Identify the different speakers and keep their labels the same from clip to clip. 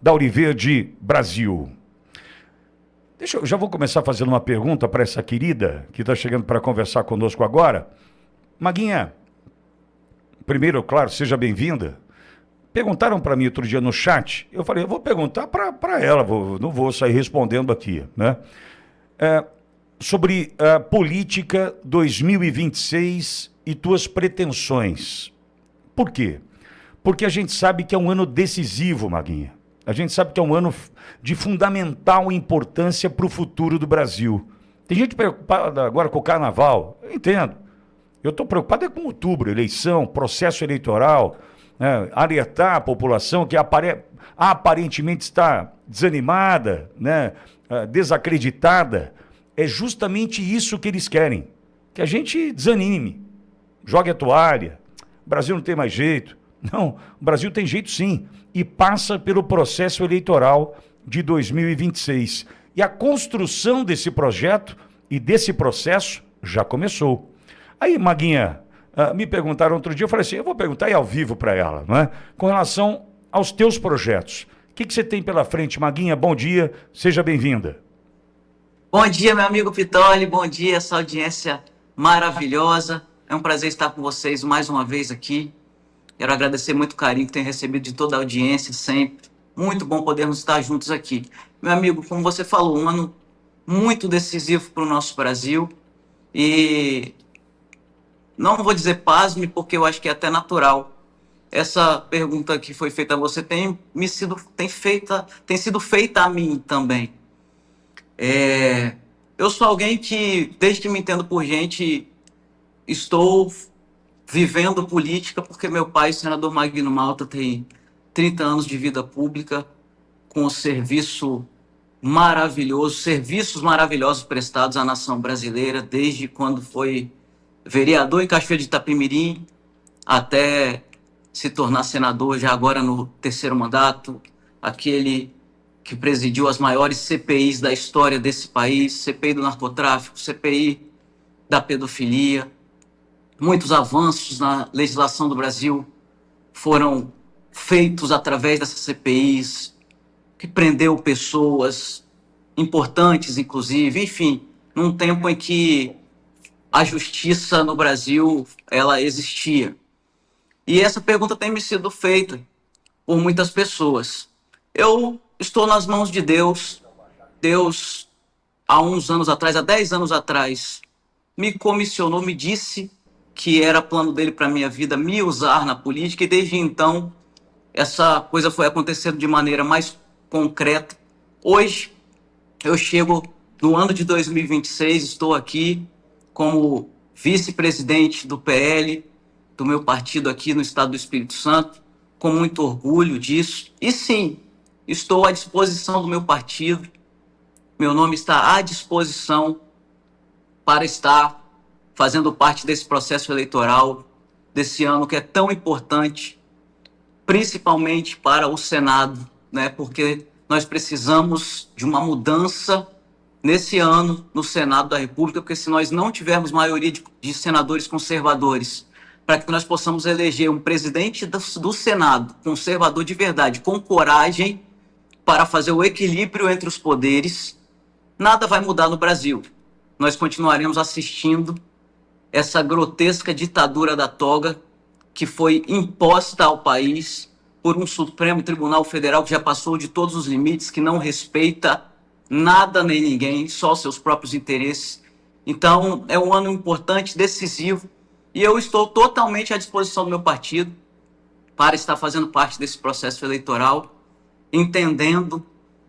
Speaker 1: da Auriverde Brasil. Eu já vou começar fazendo uma pergunta para essa querida que está chegando para conversar conosco agora. Maguinha, primeiro, claro, seja bem-vinda. Perguntaram para mim outro dia no chat, eu falei, eu vou perguntar para ela, não vou sair respondendo aqui, né? Sobre a política 2026 e tuas pretensões. Por quê? Porque a gente sabe que é um ano decisivo, Maguinha. A gente sabe que é um ano de fundamental importância para o futuro do Brasil. Tem gente preocupada agora com o carnaval, eu entendo. Eu estou preocupado com outubro, eleição, processo eleitoral, né, alertar a população que aparentemente está desanimada, né, desacreditada. É justamente isso que eles querem, que a gente desanime, jogue a toalha. O Brasil não tem mais jeito. Não, o Brasil tem jeito sim, e passa pelo processo eleitoral de 2026. E a construção desse projeto e desse processo já começou. Aí, Maguinha, me perguntaram outro dia, eu falei assim, eu vou perguntar aí ao vivo para ela, não é? Com relação aos teus projetos. O que você tem pela frente, Maguinha? Bom dia, seja bem-vinda.
Speaker 2: Bom dia, meu amigo Pitoli, bom dia, essa audiência maravilhosa. É um prazer estar com vocês mais uma vez aqui. Quero agradecer muito o carinho que tenho recebido de toda a audiência sempre. Muito bom podermos estar juntos aqui. Meu amigo, como você falou, um ano muito decisivo para o nosso Brasil. E não vou dizer pasme, porque eu acho que é até natural. Essa pergunta que foi feita a você tem sido feita a mim também. Eu sou alguém que, desde que me entendo por gente, estou vivendo política, porque meu pai, o senador Magno Malta, tem 30 anos de vida pública, com serviços maravilhosos prestados à nação brasileira, desde quando foi vereador em Cachoeira de Itapemirim, até se tornar senador, já agora no terceiro mandato, aquele que presidiu as maiores CPIs da história desse país, CPI do narcotráfico, CPI da pedofilia. Muitos avanços na legislação do Brasil foram feitos através dessas CPIs, que prendeu pessoas importantes, inclusive, enfim, num tempo em que a justiça no Brasil, ela existia. E essa pergunta tem me sido feita por muitas pessoas. Eu estou nas mãos de Deus. Deus, há 10 anos atrás, me comissionou, me disse que era plano dele para a minha vida me usar na política, e desde então essa coisa foi acontecendo de maneira mais concreta. Hoje eu chego no ano de 2026, estou aqui como vice-presidente do PL, do meu partido aqui no estado do Espírito Santo, com muito orgulho disso. E sim, estou à disposição do meu partido, meu nome está à disposição para estar fazendo parte desse processo eleitoral desse ano que é tão importante, principalmente para o Senado, né? Porque nós precisamos de uma mudança nesse ano no Senado da República, porque se nós não tivermos maioria de senadores conservadores, para que nós possamos eleger um presidente do Senado conservador de verdade, com coragem para fazer o equilíbrio entre os poderes, nada vai mudar no Brasil. Nós continuaremos assistindo essa grotesca ditadura da toga que foi imposta ao país por um Supremo Tribunal Federal que já passou de todos os limites, que não respeita nada nem ninguém, só seus próprios interesses. Então, é um ano importante, decisivo, e eu estou totalmente à disposição do meu partido para estar fazendo parte desse processo eleitoral, entendendo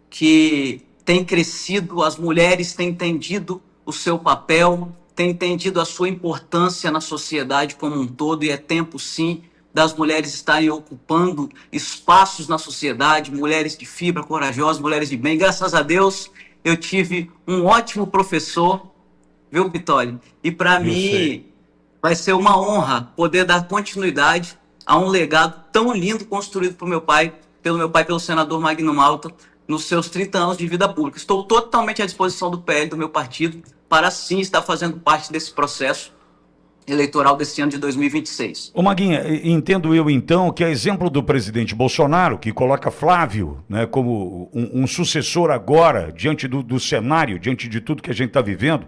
Speaker 2: que tem crescido, as mulheres têm entendido o seu papel, têm entendido a sua importância na sociedade como um todo, e é tempo, sim, das mulheres estarem ocupando espaços na sociedade, mulheres de fibra, corajosas, mulheres de bem. Graças a Deus, eu tive um ótimo professor, viu, Pitoli? E para mim vai ser uma honra poder dar continuidade a um legado tão lindo construído pelo meu pai, pelo senador Magno Malta, nos seus 30 anos de vida pública. Estou totalmente à disposição do PL, do meu partido, para sim estar fazendo parte desse processo eleitoral desse ano de 2026.
Speaker 1: Ô Maguinha, entendo eu então que a exemplo do presidente Bolsonaro, que coloca Flávio, né, como um sucessor agora, diante do cenário, diante de tudo que a gente está vivendo,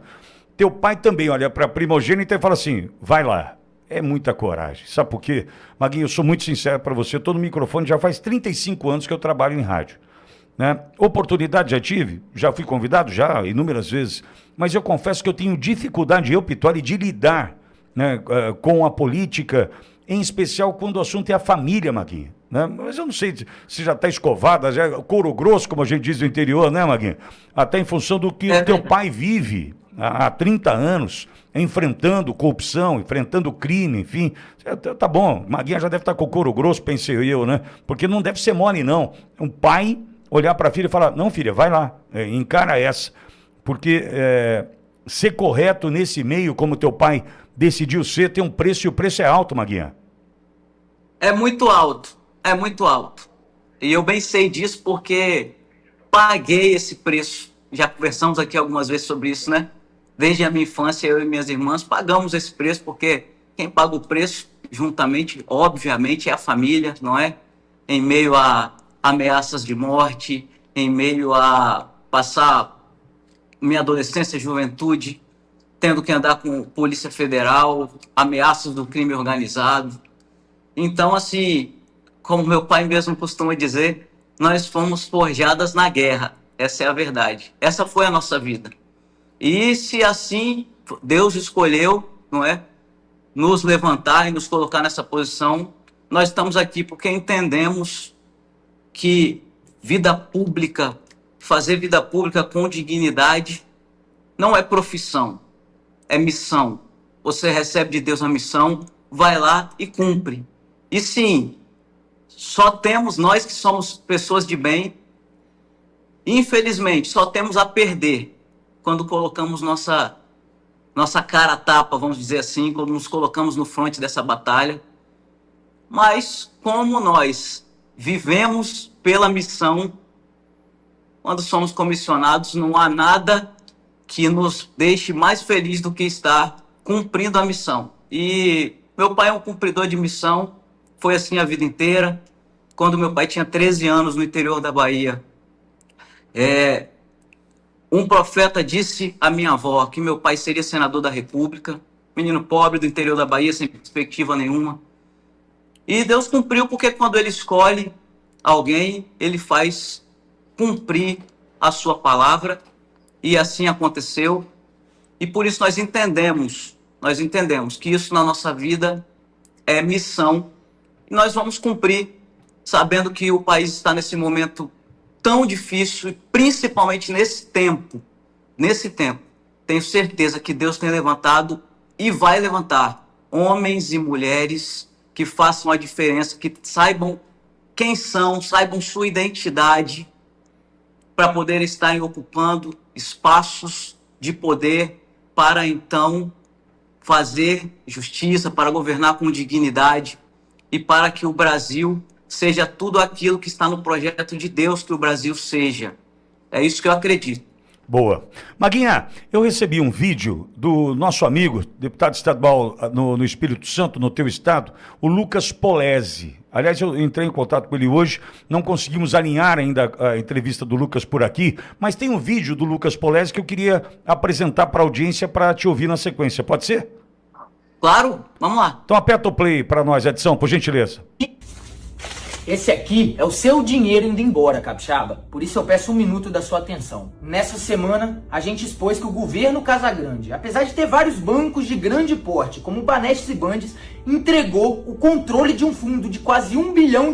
Speaker 1: teu pai também olha para a primogênita e fala assim, vai lá. É muita coragem. Sabe por quê? Maguinha, eu sou muito sincero para você, estou no microfone, já faz 35 anos que eu trabalho em rádio. Né? Oportunidade já tive, já fui convidado já inúmeras vezes, mas eu confesso que eu tenho dificuldade, eu, Pittoli, de lidar, né, com a política, em especial quando o assunto é a família, Maguinha. Né? Mas eu não sei se já está escovada, já é couro grosso, como a gente diz no interior, né, Maguinha? Até em função do que teu pai vive há 30 anos, enfrentando corrupção, enfrentando crime, enfim. Tá bom, Maguinha já deve estar com o couro grosso, pensei eu, né? Porque não deve ser mole, não. Um pai olhar para a filha e falar, não, filha, vai lá, encara essa. Porque ser correto nesse meio, como teu pai decidiu ser, tem um preço e o preço é alto, Maguinha.
Speaker 2: É muito alto, é muito alto. E eu bem sei disso porque paguei esse preço. Já conversamos aqui algumas vezes sobre isso, né? Desde a minha infância, eu e minhas irmãs pagamos esse preço, porque quem paga o preço, juntamente, obviamente, é a família, não é? Em meio a ameaças de morte, em meio a passar minha adolescência e juventude, tendo que andar com Polícia Federal, ameaças do crime organizado. Então, assim, como meu pai mesmo costuma dizer, nós fomos forjadas na guerra. Essa é a verdade. Essa foi a nossa vida. E se assim Deus escolheu, não é, nos levantar e nos colocar nessa posição, nós estamos aqui porque entendemos que vida pública, fazer vida pública com dignidade, não é profissão, é missão. Você recebe de Deus a missão, vai lá e cumpre. E sim, só temos nós que somos pessoas de bem, infelizmente, só temos a perder quando colocamos nossa cara a tapa, vamos dizer assim, quando nos colocamos no fronte dessa batalha. Mas como nós vivemos pela missão, quando somos comissionados, não há nada que nos deixe mais feliz do que estar cumprindo a missão. E meu pai é um cumpridor de missão, foi assim a vida inteira. Quando meu pai tinha 13 anos no interior da Bahia, um profeta disse à minha avó que meu pai seria senador da República, menino pobre do interior da Bahia, sem perspectiva nenhuma. E Deus cumpriu, porque quando ele escolhe alguém, ele faz cumprir a sua palavra, e assim aconteceu. E por isso nós entendemos que isso na nossa vida é missão, e nós vamos cumprir, sabendo que o país está nesse momento tão difícil, e principalmente nesse tempo, tenho certeza que Deus tem levantado e vai levantar homens e mulheres que façam a diferença, que saibam quem são, saibam sua identidade, para poder estarem ocupando espaços de poder, para então fazer justiça, para governar com dignidade e para que o Brasil seja tudo aquilo que está no projeto de Deus que o Brasil seja. É isso que eu acredito.
Speaker 1: Boa. Maguinha, eu recebi um vídeo do nosso amigo, deputado estadual no Espírito Santo, no teu estado, o Lucas Polezi. Aliás, eu entrei em contato com ele hoje, não conseguimos alinhar ainda a entrevista do Lucas por aqui, mas tem um vídeo do Lucas Polezi que eu queria apresentar para a audiência para te ouvir na sequência. Pode ser?
Speaker 2: Claro, vamos lá.
Speaker 1: Então aperta o play para nós, Edson, por gentileza.
Speaker 3: Esse aqui é o seu dinheiro indo embora, capixaba. Por isso eu peço 1 minuto da sua atenção. Nessa semana, a gente expôs que o governo Casagrande, apesar de ter vários bancos de grande porte, como Banestes e Bandes, entregou o controle de um fundo de quase R$1 bilhão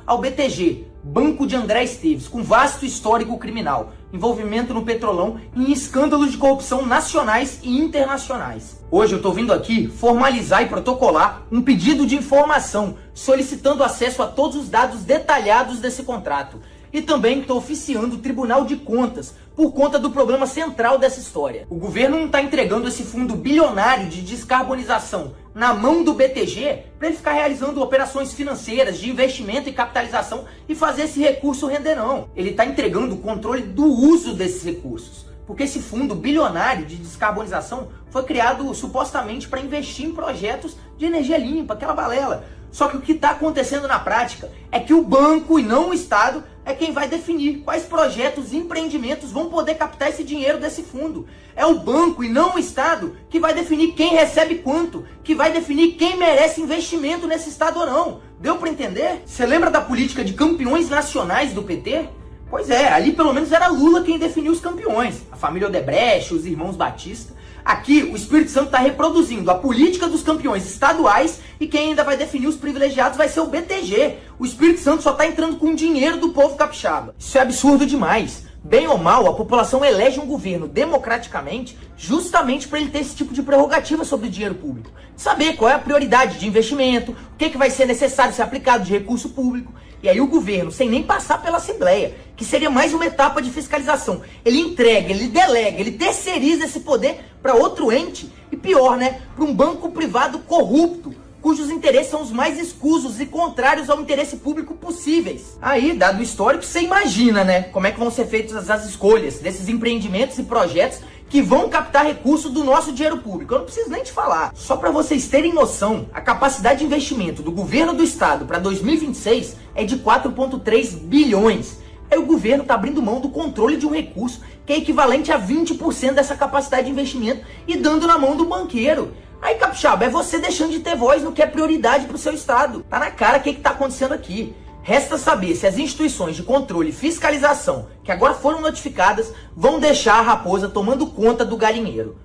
Speaker 3: ao BTG, Banco de André Esteves, com vasto histórico criminal, envolvimento no Petrolão e em escândalos de corrupção nacionais e internacionais. Hoje eu estou vindo aqui formalizar e protocolar um pedido de informação, solicitando acesso a todos os dados detalhados desse contrato. E também estou oficiando o Tribunal de Contas por conta do problema central dessa história. O governo não está entregando esse fundo bilionário de descarbonização na mão do BTG para ele ficar realizando operações financeiras de investimento e capitalização e fazer esse recurso render, não. Ele está entregando o controle do uso desses recursos. Porque esse fundo bilionário de descarbonização foi criado supostamente para investir em projetos de energia limpa, aquela balela. Só que o que está acontecendo na prática é que o banco e não o Estado é quem vai definir quais projetos e empreendimentos vão poder captar esse dinheiro desse fundo. É o banco e não o Estado que vai definir quem recebe quanto, que vai definir quem merece investimento nesse Estado ou não. Deu para entender? Você lembra da política de campeões nacionais do PT? Pois é, ali pelo menos era Lula quem definiu os campeões. A família Odebrecht, os irmãos Batista. Aqui, o Espírito Santo está reproduzindo a política dos campeões estaduais e quem ainda vai definir os privilegiados vai ser o BTG. O Espírito Santo só está entrando com o dinheiro do povo capixaba. Isso é absurdo demais. Bem ou mal, a população elege um governo democraticamente justamente para ele ter esse tipo de prerrogativa sobre o dinheiro público. Saber qual é a prioridade de investimento, o que vai ser necessário ser aplicado de recurso público. E aí o governo, sem nem passar pela Assembleia, que seria mais uma etapa de fiscalização, ele entrega, ele delega, ele terceiriza esse poder para outro ente. E pior, né? Para um banco privado corrupto, cujos interesses são os mais escusos e contrários ao interesse público possíveis. Aí, dado o histórico, você imagina, né? Como é que vão ser feitas as escolhas desses empreendimentos e projetos que vão captar recursos do nosso dinheiro público. Eu não preciso nem te falar. Só para vocês terem noção, a capacidade de investimento do governo do estado para 2026 é de 4,3 bilhões. Aí o governo está abrindo mão do controle de um recurso que é equivalente a 20% dessa capacidade de investimento e dando na mão do banqueiro. Aí, capixaba, é você deixando de ter voz no que é prioridade para o seu estado. Tá na cara o que está acontecendo aqui. Resta saber se as instituições de controle e fiscalização, que agora foram notificadas, vão deixar a raposa tomando conta do galinheiro.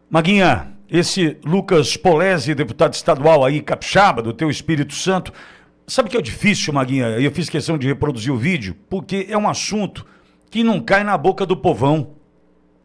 Speaker 1: Maguinha, esse Lucas Polezi, deputado estadual aí, capixaba, do teu Espírito Santo, sabe que é difícil, Maguinha? Eu fiz questão de reproduzir o vídeo, porque é um assunto que não cai na boca do povão.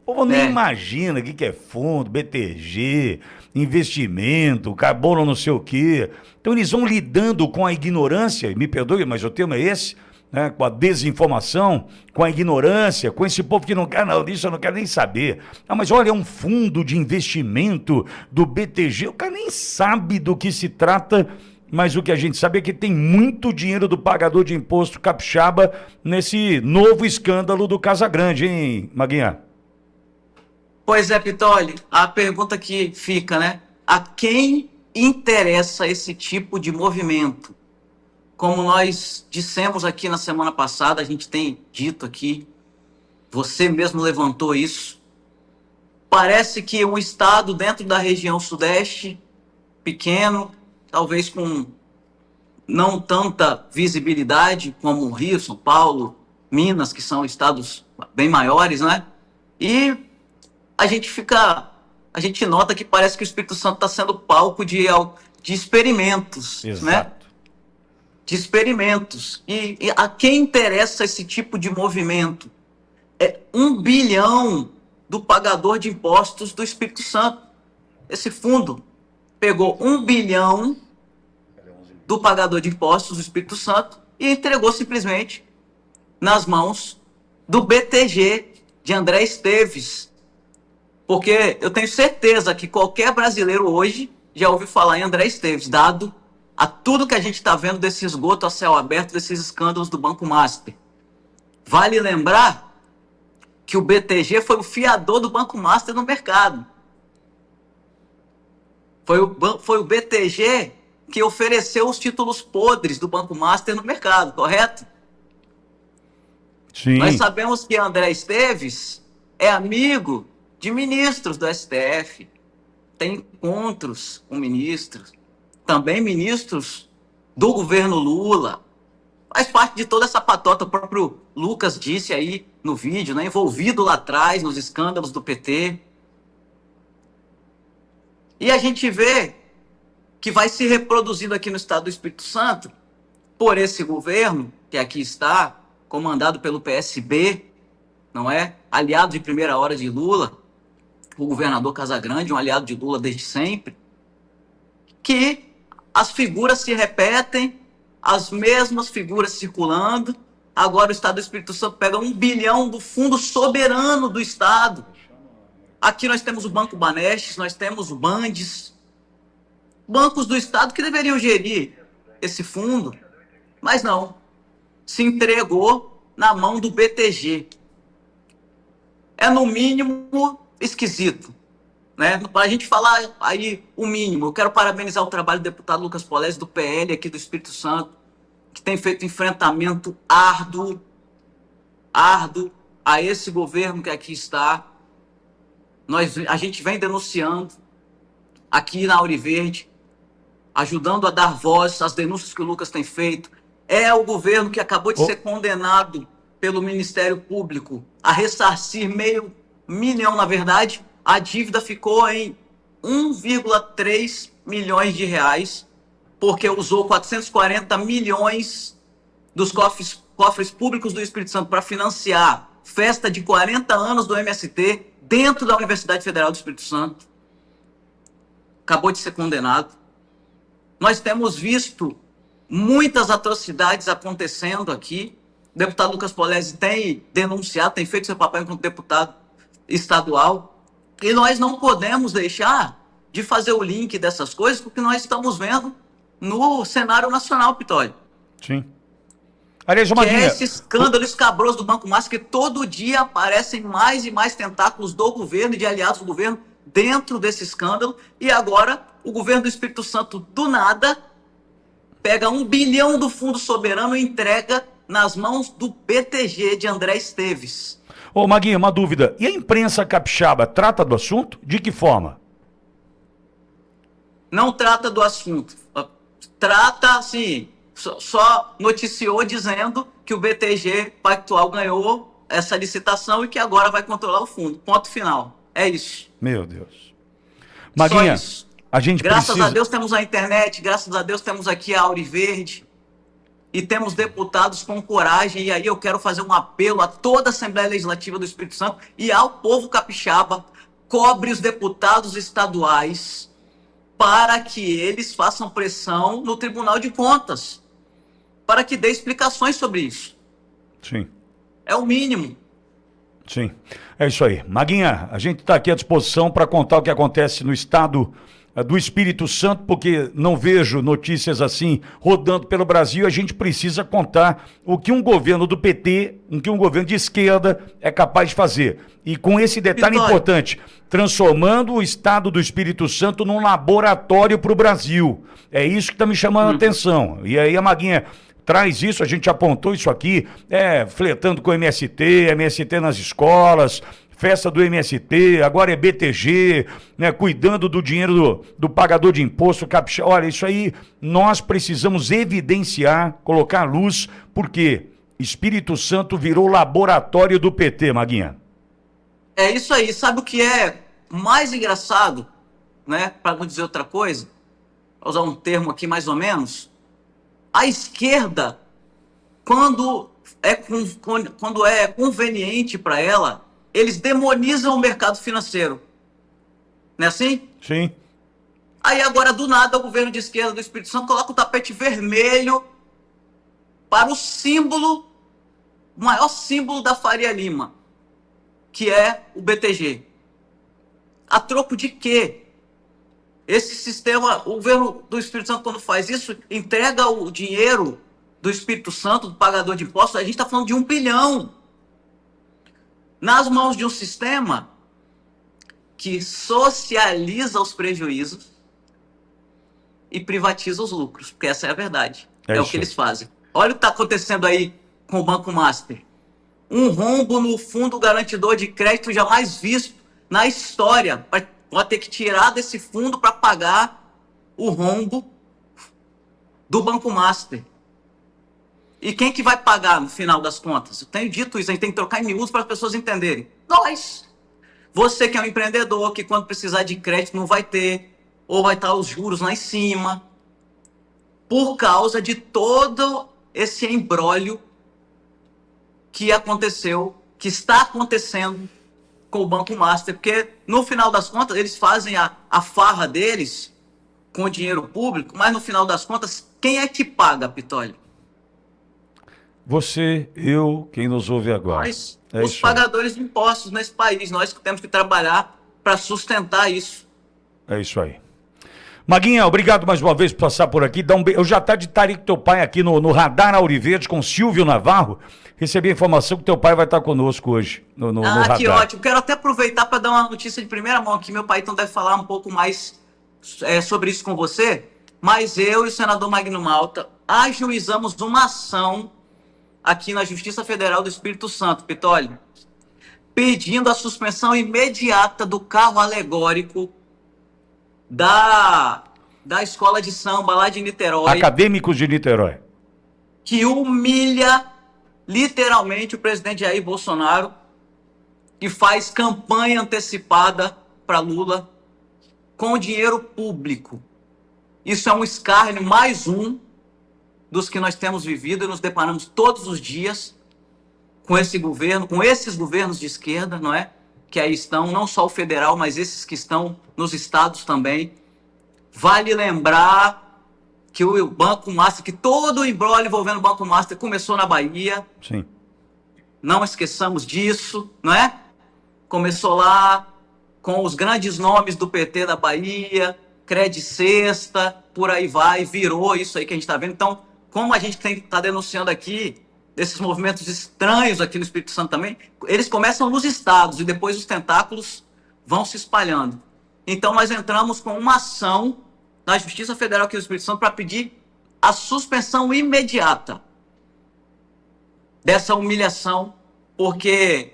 Speaker 1: O povo nem imagina o que é fundo, BTG, investimento, carbono não sei o quê. Então eles vão lidando com a ignorância, me perdoe, mas o tema é esse, né? Com a desinformação, com a ignorância, com esse povo que não quer nada disso, eu não quero nem saber. Ah, mas olha, é um fundo de investimento do BTG, o cara nem sabe do que se trata, mas o que a gente sabe é que tem muito dinheiro do pagador de imposto capixaba nesse novo escândalo do Casagrande, hein, Maguinha?
Speaker 2: Pois é, Pitoli, a pergunta que fica, né? A quem interessa esse tipo de movimento? Como nós dissemos aqui na semana passada, a gente tem dito aqui, você mesmo levantou isso, parece que um estado dentro da região sudeste, pequeno, talvez com não tanta visibilidade como o Rio, São Paulo, Minas, que são estados bem maiores, né? E a gente nota que parece que o Espírito Santo está sendo palco de experimentos,
Speaker 1: Exato.
Speaker 2: né? De experimentos. E a quem interessa esse tipo de movimento? É 1 bilhão do pagador de impostos do Espírito Santo. Esse fundo pegou 1 bilhão do pagador de impostos do Espírito Santo e entregou simplesmente nas mãos do BTG, de André Esteves. Porque eu tenho certeza que qualquer brasileiro hoje já ouviu falar em André Esteves, dado a tudo que a gente está vendo desse esgoto a céu aberto, desses escândalos do Banco Master. Vale lembrar que o BTG foi o fiador do Banco Master no mercado. Foi o BTG que ofereceu os títulos podres do Banco Master no mercado, correto?
Speaker 1: Sim.
Speaker 2: Nós sabemos que André Esteves é amigo de ministros do STF, tem encontros com ministros, também ministros do governo Lula, faz parte de toda essa patota. O próprio Lucas disse aí no vídeo, né, envolvido lá atrás nos escândalos do PT. E a gente vê que vai se reproduzindo aqui no estado do Espírito Santo por esse governo, que aqui está, comandado pelo PSB, não é? Aliado de primeira hora de Lula, o governador Casagrande, um aliado de Lula desde sempre, que as figuras se repetem, as mesmas figuras circulando. Agora o Estado do Espírito Santo pega 1 bilhão do fundo soberano do Estado. Aqui nós temos o Banco Banestes, nós temos o Bandes, bancos do Estado que deveriam gerir esse fundo, mas não, se entregou na mão do BTG. é no mínimo esquisito, né? Para a gente falar aí o mínimo, eu quero parabenizar o trabalho do deputado Lucas Polezi, do PL aqui do Espírito Santo, que tem feito enfrentamento árduo a esse governo que aqui está. A gente vem denunciando aqui na Auriverde, ajudando a dar voz às denúncias que o Lucas tem feito. É o governo que acabou de ser condenado pelo Ministério Público a ressarcir R$500 milhão, na verdade. A dívida ficou em 1,3 milhões de reais, porque usou 440 milhões dos cofres públicos do Espírito Santo para financiar festa de 40 anos do MST dentro da Universidade Federal do Espírito Santo. Acabou de ser condenado. Nós temos visto muitas atrocidades acontecendo aqui. O deputado Lucas Polezi tem denunciado, tem feito seu papel enquanto deputado estadual. E nós não podemos deixar de fazer o link dessas coisas, porque nós estamos vendo no cenário nacional, Pitoli.
Speaker 1: Sim. Aliás,
Speaker 2: que é esse escândalo escabroso do Banco Master, que todo dia aparecem mais e mais tentáculos do governo e de aliados do governo dentro desse escândalo. E agora o governo do Espírito Santo, do nada, pega 1 bilhão do Fundo Soberano e entrega nas mãos do BTG de André Esteves.
Speaker 1: Ô, Maguinha, uma dúvida. E a imprensa capixaba trata do assunto? De que forma?
Speaker 2: Não trata do assunto. Trata, assim, só noticiou dizendo que o BTG Pactual ganhou essa licitação e que agora vai controlar o fundo. Ponto final. É isso.
Speaker 1: Meu Deus. Maguinha, a gente
Speaker 2: graças a Deus temos a internet, graças a Deus temos aqui a Auriverde e temos deputados com coragem. E aí eu quero fazer um apelo a toda a Assembleia Legislativa do Espírito Santo e ao povo capixaba: cobre os deputados estaduais para que eles façam pressão no Tribunal de Contas, para que dê explicações sobre isso.
Speaker 1: Sim.
Speaker 2: É o mínimo.
Speaker 1: Sim, é isso aí. Maguinha, a gente está aqui à disposição para contar o que acontece no estado do Espírito Santo, porque não vejo notícias assim rodando pelo Brasil. A gente precisa contar o que um governo do PT, o que um governo de esquerda é capaz de fazer. E com esse detalhe importante, transformando o estado do Espírito Santo num laboratório para o Brasil. É isso que está me chamando a atenção. E aí a Maguinha traz isso, a gente apontou isso aqui, flertando com o MST nas escolas, festa do MST, agora é BTG, né, cuidando do dinheiro do pagador de imposto, capixaba. Olha, isso aí nós precisamos evidenciar, colocar à luz, porque Espírito Santo virou laboratório do PT, Maguinha.
Speaker 2: É isso aí. Sabe o que é mais engraçado, né, para não dizer outra coisa? Vou usar um termo aqui mais ou menos. A esquerda, quando é conveniente para ela, eles demonizam o mercado financeiro. Não é assim?
Speaker 1: Sim.
Speaker 2: Aí agora, do nada, o governo de esquerda do Espírito Santo coloca o tapete vermelho para o símbolo, o maior símbolo da Faria Lima, que é o BTG. A troco de quê? Esse sistema, o governo do Espírito Santo, quando faz isso, entrega o dinheiro do Espírito Santo, do pagador de impostos. A gente está falando de 1 bilhão nas mãos de um sistema que socializa os prejuízos e privatiza os lucros, porque essa é a verdade. É o que eles fazem. Olha o que está acontecendo aí com o Banco Master. Um rombo no fundo garantidor de crédito jamais visto na história. Vai ter que tirar desse fundo para pagar o rombo do Banco Master. E quem que vai pagar no final das contas? Eu tenho dito isso, a gente tem que trocar em miúdos para as pessoas entenderem. Nós! Você que é um empreendedor, que quando precisar de crédito não vai ter, ou vai estar os juros lá em cima, por causa de todo esse imbróglio que aconteceu, que está acontecendo com o Banco Master, porque no final das contas eles fazem a farra deles com o dinheiro público, mas no final das contas, quem é que paga, Pitoli?
Speaker 1: Você, eu, quem nos ouve agora.
Speaker 2: Nós, os pagadores de impostos nesse país, nós que temos que trabalhar para sustentar isso.
Speaker 1: É isso aí. Maguinha, obrigado mais uma vez por passar por aqui. Eu já tá de Tarik, teu pai, aqui no Radar Auriverde com Silvio Navarro. Recebi a informação que teu pai vai estar conosco hoje no Radar.
Speaker 2: Que ótimo. Quero até aproveitar para dar uma notícia de primeira mão aqui. Meu pai então deve falar um pouco mais sobre isso com você. Mas eu e o senador Magno Malta ajuizamos uma ação aqui na Justiça Federal do Espírito Santo, Pitoli, pedindo a suspensão imediata do carro alegórico da escola de samba lá de Niterói.
Speaker 1: Acadêmicos de Niterói.
Speaker 2: Que humilha literalmente o presidente Jair Bolsonaro e faz campanha antecipada para Lula com dinheiro público. Isso é um escárnio, mais um dos que nós temos vivido e nos deparamos todos os dias com esse governo, com esses governos de esquerda, não é? Que aí estão, não só o federal, mas esses que estão nos estados também. Vale lembrar que o Banco Master, que todo o imbróglio envolvendo o Banco Master começou na Bahia.
Speaker 1: Sim.
Speaker 2: Não esqueçamos disso, não é? Começou lá com os grandes nomes do PT da Bahia, Cred Sexta, por aí vai, virou isso aí que a gente está vendo. Então, como a gente está denunciando aqui, desses movimentos estranhos aqui no Espírito Santo também, eles começam nos estados e depois os tentáculos vão se espalhando. Então nós entramos com uma ação na Justiça Federal aqui do Espírito Santo para pedir a suspensão imediata dessa humilhação, porque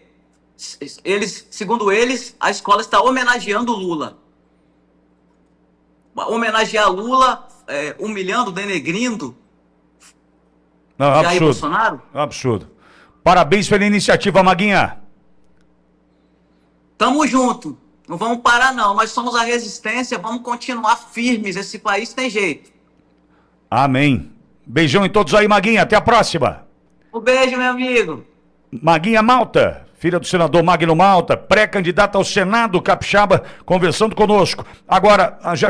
Speaker 2: eles, segundo eles, a escola está homenageando Lula. Homenagear Lula, humilhando, denegrindo Jair Bolsonaro?
Speaker 1: Absurdo. Parabéns pela iniciativa, Maguinha.
Speaker 2: Tamo junto. Não vamos parar, não. Nós somos a resistência, vamos continuar firmes. Esse país tem jeito.
Speaker 1: Amém. Beijão em todos aí, Maguinha. Até a próxima.
Speaker 2: Um beijo, meu amigo.
Speaker 1: Maguinha Malta, filha do senador Magno Malta, pré-candidata ao Senado Capixaba, conversando conosco. Agora, já